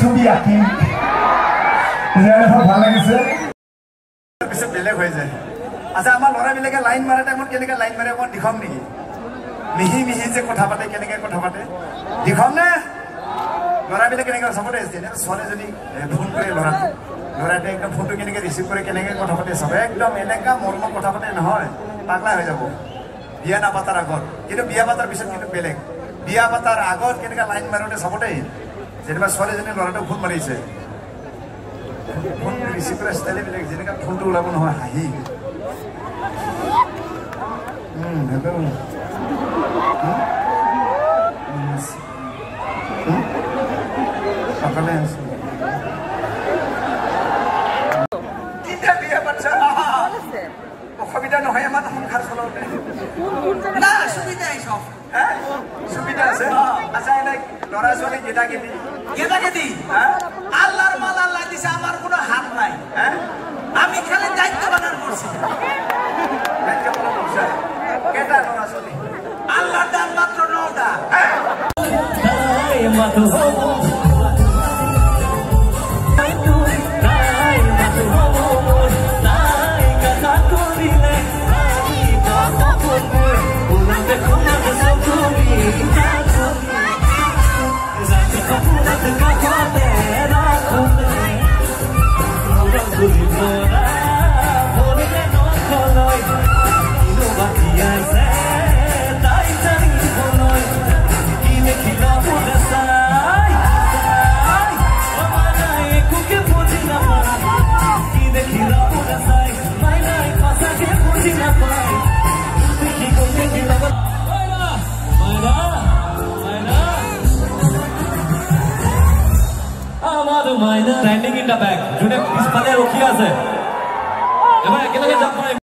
ছবি আঁকিম ভাল লাগিছে পিছত বেলেগ হৈ যায় আচ্ছা আমাৰ ল'ৰাবিলাকে লাইন মাৰা টাইমত কেনেকৈ লাইন মাৰে অকণ দেখাম নেকি মিহি মিহি যে কথা পাতে কেনেকৈ কথা পাতে দেখাম নে ল'ৰাবিলাক কেনেকৈ চাবতে ছোৱালীজনী ফোন কৰে ল'ৰাটোৱে একদম ফোনটো কেনেকৈ ৰিচিভ কৰে কেনেকৈ কথা পাতে চবে একদম এনেকুৱা মৰমত কথা পাতে নহয় পাগলা হৈ যাব বিয়া নাপাতাৰ আগত কিন্তু বিয়া পাতাৰ পিছত কিন্তু বেলেগ বিয়া পাতাৰ আগত কেনেকৈ লাইন মাৰোঁতে চাবতে যেনিবা ছোৱালীজনী ল'ৰাটোক ফোন মাৰিছে ফোন ৰিচিভ কৰা ষ্টাইলে বেলেগ যেনেকৈ ফোনটো ওলাব নহয় হাঁহি অকলে আছো অসুবিধা নহয় আমাৰ সংসাৰ চলাওঁতে সুবিধা আছে আচ্ছা এনে ল'ৰা ছোৱালী গেদা আল্লাহর মাল আল্লাহ দিছে আমার কোনো হাত নাই আমি খালি দায়িত্ব পালন করছি কেটা ল'ৰা ছোৱালী আল্লাহর দান মাত্র 9টা Standing in the back, june pispale rokhi ase ebar ekelage jump mare